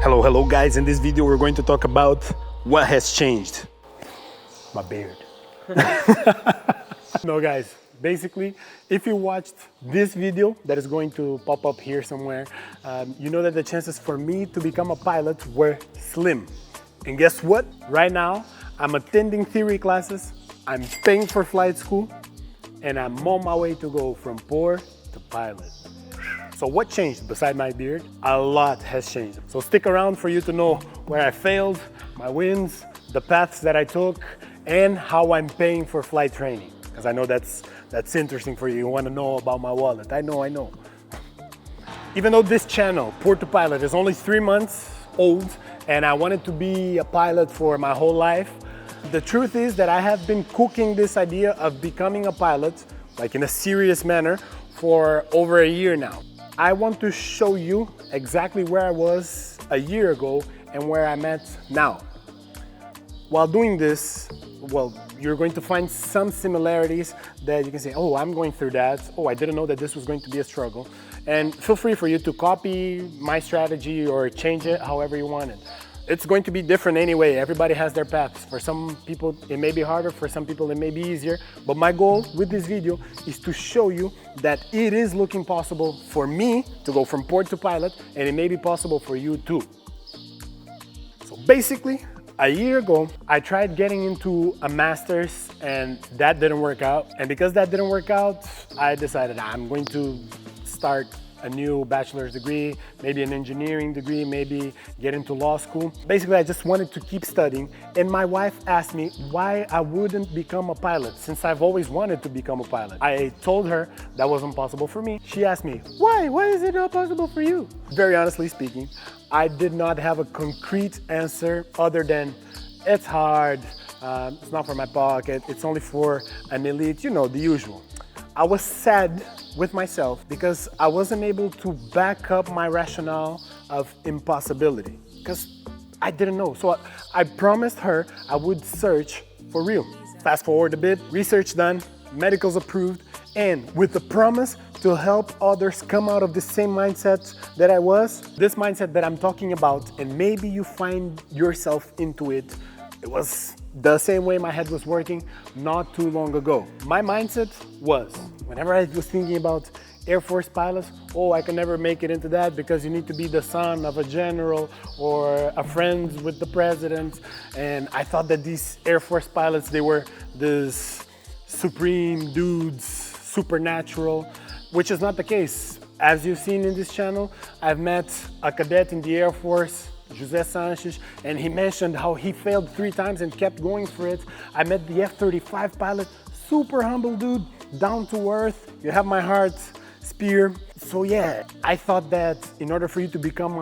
Hello guys, in this video we're going to talk about what has changed. My beard. No guys, basically if you watched this video that is going to pop up here somewhere, you know that the chances for me to become a pilot were slim. And guess what? Right now I'm attending theory classes, I'm paying for flight school, and I'm on my way to go from poor to pilot. So what changed beside my beard? A lot has changed. So stick around for you to know where I failed, my wins, the paths that I took, and how I'm paying for flight training. Because I know that's interesting for you. You want to know about my wallet. I know. Even though this channel, Poor to Pilot, is only 3 months old, and I wanted to be a pilot for my whole life, the truth is that I have been cooking this idea of becoming a pilot, like in a serious manner, for over a year now. I want to show you exactly where I was a year ago and where I'm at now. While doing this, well, you're going to find some similarities that you can say, oh, I'm going through that. Oh, I didn't know that this was going to be a struggle. And feel free for you to copy my strategy or change it however you want it. It's going to be different anyway. Everybody has their paths. For some people, it may be harder. For some people, it may be easier. But my goal with this video is to show you that it is looking possible for me to go from port to pilot, and it may be possible for you too. So basically, a year ago, I tried getting into a master's and that didn't work out. And because that didn't work out, I decided I'm going to start a new bachelor's degree, maybe an engineering degree, maybe get into law school. Basically, I just wanted to keep studying. And my wife asked me why I wouldn't become a pilot, since I've always wanted to become a pilot. I told her that wasn't possible for me. She asked me, why? Why is it not possible for you? Very honestly speaking, I did not have a concrete answer other than it's hard, it's not for my pocket, it's only for an elite, you know, the usual. I was sad with myself because I wasn't able to back up my rationale of impossibility because I didn't know. So I promised her I would search for real. Fast forward a bit, research done, medicals approved, and with the promise to help others come out of the same mindset that I was, this mindset that I'm talking about, and maybe you find yourself into it. It was the same way my head was working not too long ago. My mindset was, whenever I was thinking about Air Force pilots, oh, I can never make it into that because you need to be the son of a general or a friend with the president. And I thought that these Air Force pilots, they were these supreme dudes, supernatural, which is not the case. As you've seen in this channel, I've met a cadet in the Air Force, José Sanchez, and he mentioned how he failed 3 times and kept going for it. I met the F-35 pilot, super humble dude, down to earth. You have my heart, spear. So yeah, I thought that in order for you to become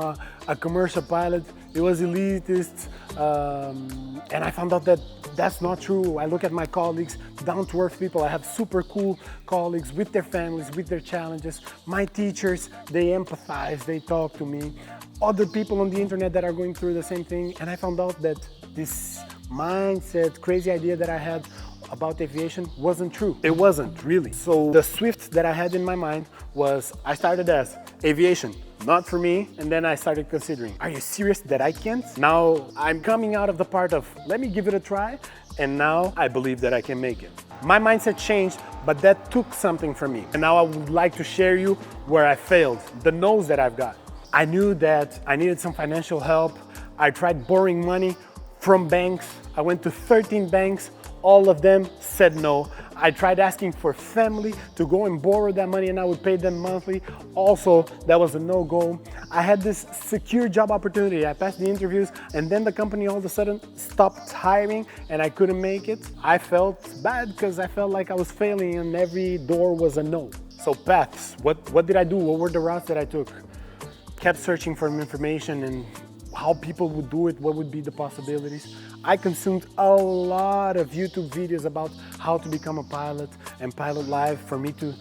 a commercial pilot, it was elitist, and I found out that that's not true. I look at my colleagues, down to earth people. I have super cool colleagues with their families, with their challenges. My teachers, they empathize, they talk to me. Other people on the internet that are going through the same thing. And I found out that this mindset, crazy idea that I had about aviation wasn't true. It wasn't really. So the Swift that I had in my mind was, I started as aviation, not for me. And then I started considering, are you serious that I can't? Now I'm coming out of the part of, let me give it a try. And now I believe that I can make it. My mindset changed, but that took something from me. And now I would like to share you where I failed, the no's that I've got. I knew that I needed some financial help. I tried borrowing money from banks. I went to 13 banks. All of them said no. I tried asking for family to go and borrow that money and I would pay them monthly. Also, that was a no-go. I had this secure job opportunity. I passed the interviews and then the company all of a sudden stopped hiring and I couldn't make it. I felt bad because I felt like I was failing and every door was a no. So paths, what did I do? What were the routes that I took? Kept searching for information and how people would do it, what would be the possibilities. I consumed a lot of YouTube videos about how to become a pilot and pilot life for me to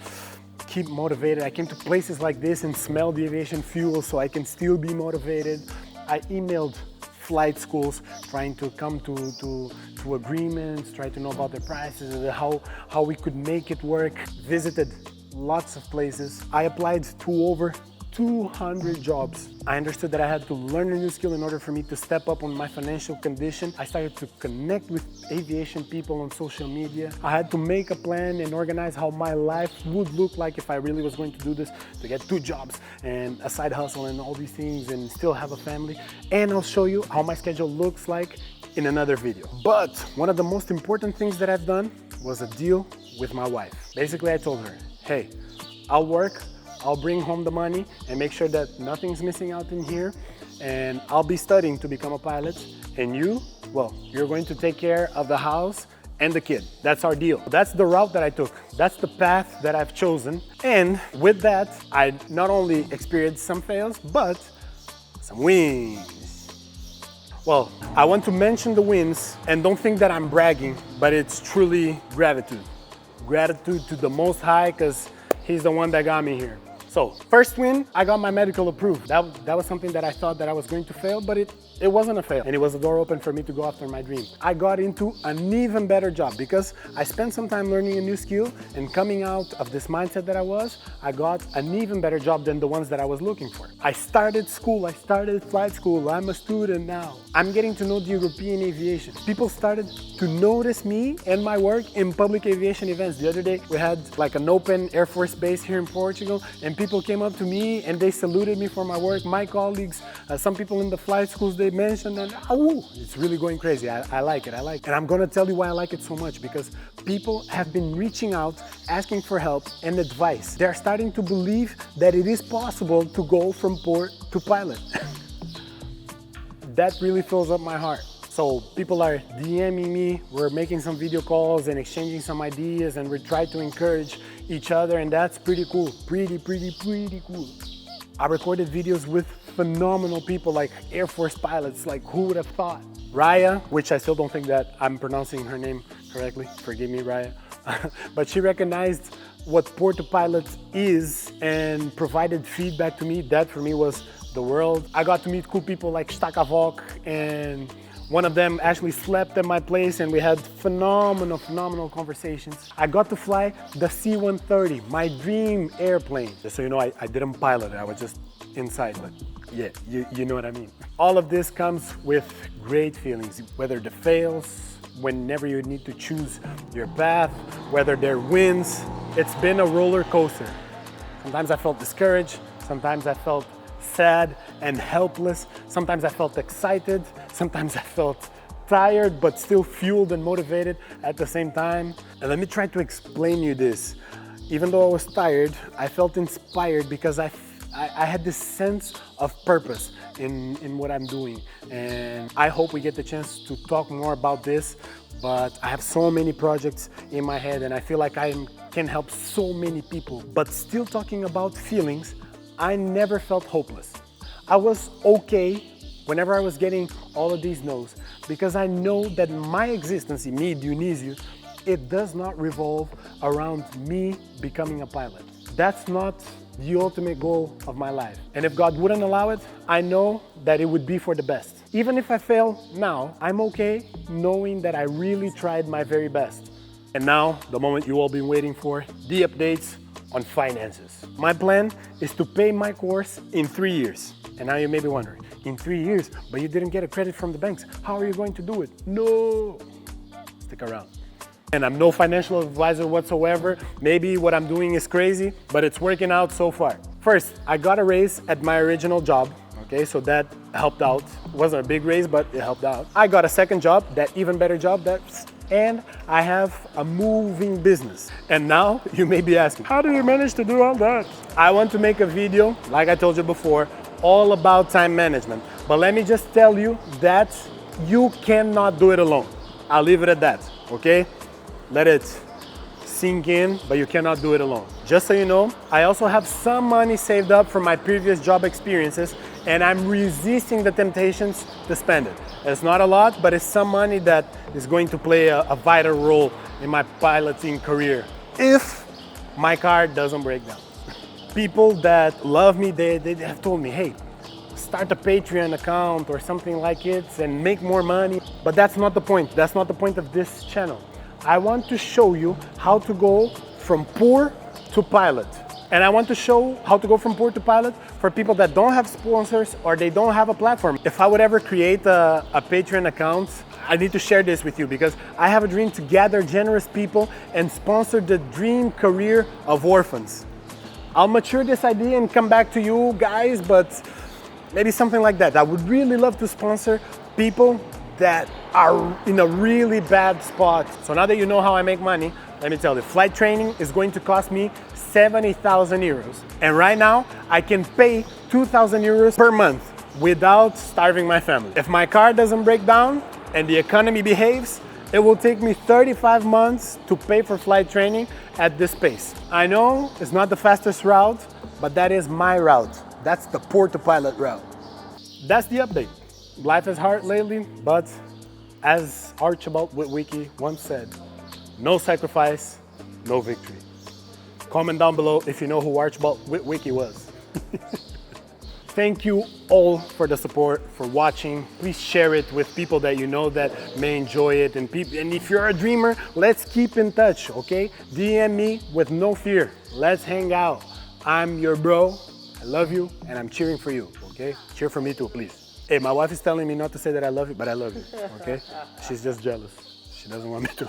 keep motivated. I came to places like this and smelled the aviation fuel so I can still be motivated. I emailed flight schools trying to come to agreements, try to know about their prices and how we could make it work. Visited lots of places. I applied to over 200 jobs. I understood that I had to learn a new skill in order for me to step up on my financial condition. I started to connect with aviation people on social media. I had to make a plan and organize how my life would look like if I really was going to do this, to get 2 jobs and a side hustle and all these things and still have a family. And I'll show you how my schedule looks like in another video. But one of the most important things that I've done was a deal with my wife. Basically, I told her, hey, I'll work, I'll bring home the money and make sure that nothing's missing out in here, and I'll be studying to become a pilot, and you, well, you're going to take care of the house and the kid. That's our deal. That's the route that I took. That's the path that I've chosen. And with that, I not only experienced some fails, but some wins. Well, I want to mention the wins, and don't think that I'm bragging, but it's truly gratitude. Gratitude to the Most High, because He's the one that got me here. So, first win, I got my medical approved. That was something that I thought that I was going to fail, but it wasn't a fail. And it was a door open for me to go after my dream. I got into an even better job because I spent some time learning a new skill, and coming out of this mindset that I got an even better job than the ones that I was looking for. I started school, I started flight school, I'm a student now. I'm getting to know the European aviation. People started to notice me and my work in public aviation events. The other day, we had like an open Air Force base here in Portugal, and people came up to me and they saluted me for my work. My colleagues, some people in the flight schools, they mentioned that, oh, it's really going crazy. I like it. And I'm gonna tell you why I like it so much, because people have been reaching out, asking for help and advice. They're starting to believe that it is possible to go from port to pilot. That really fills up my heart. So people are DMing me, we're making some video calls and exchanging some ideas, and we try to encourage each other, and that's pretty cool. Pretty cool. I recorded videos with phenomenal people like Air Force pilots, like who would have thought? Raya, which I still don't think that I'm pronouncing her name correctly, forgive me Raya, but she recognized what port to pilot is and provided feedback to me. That for me was the world. I got to meet cool people like Stakavok, and one of them actually slept at my place and we had phenomenal conversations. I got to fly the C-130, my dream airplane. Just so you know, I didn't pilot it, I was just inside, but yeah, you know what I mean. All of this comes with great feelings, whether the fails, whenever you need to choose your path, whether there are wins. It's been a roller coaster. Sometimes I felt discouraged, sometimes I felt sad and helpless. Sometimes I felt excited. Sometimes I felt tired, but still fueled and motivated at the same time. And let me try to explain you this. Even though I was tired, I felt inspired because I had this sense of purpose in what I'm doing. And I hope we get the chance to talk more about this, but I have so many projects in my head and I feel like I can help so many people. But still talking about feelings, I never felt hopeless. I was okay whenever I was getting all of these no's, because I know that my existence, me, Dionisio, it does not revolve around me becoming a pilot. That's not the ultimate goal of my life. And if God wouldn't allow it, I know that it would be for the best. Even if I fail now, I'm okay knowing that I really tried my very best. And now, the moment you all been waiting for, the updates on finances. My plan is to pay my course in 3 years. And now you may be wondering, in 3 years, but you didn't get a credit from the banks. How are you going to do it? No, stick around. And I'm no financial advisor whatsoever. Maybe what I'm doing is crazy, but it's working out so far. First, I got a raise at my original job. Okay, so that helped out. It wasn't a big raise, but it helped out. I got a second job, that even better job, and I have a moving business. And now you may be asking, how do you manage to do all that? I want to make a video, like I told you before, all about time management. But let me just tell you that you cannot do it alone. I'll leave it at that, okay? Let it sink in, but you cannot do it alone. Just so you know, I also have some money saved up from my previous job experiences, and I'm resisting the temptations to spend it. It's not a lot, but it's some money that is going to play a vital role in my piloting career if my car doesn't break down. People that love me, they have told me, hey, start a Patreon account or something like it and make more money. But that's not the point. That's not the point of this channel. I want to show you how to go from poor to pilot. And I want to show how to go from port to pilot for people that don't have sponsors or they don't have a platform. If I would ever create a Patreon account, I need to share this with you because I have a dream to gather generous people and sponsor the dream career of orphans. I'll mature this idea and come back to you guys, but maybe something like that. I would really love to sponsor people that are in a really bad spot. So now that you know how I make money, let me tell you, flight training is going to cost me 70,000 euros. And right now, I can pay 2,000 euros per month without starving my family. If my car doesn't break down and the economy behaves, it will take me 35 months to pay for flight training at this pace. I know it's not the fastest route, but that is my route. That's the port to pilot route. That's the update. Life is hard lately, but as Archibald Witwicky once said, no sacrifice, no victory. Comment down below if you know who Archibald Witwicky was. Thank you all for the support, for watching. Please share it with people that you know that may enjoy it. And if you're a dreamer, let's keep in touch, okay? DM me with no fear. Let's hang out. I'm your bro. I love you, and I'm cheering for you, okay? Cheer for me too, please. Hey, my wife is telling me not to say that I love you, but I love you, okay? She's just jealous. She doesn't want me to.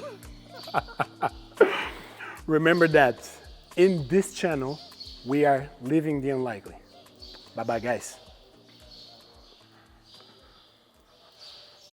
Remember that in this channel, we are living the unlikely. Bye-bye, guys.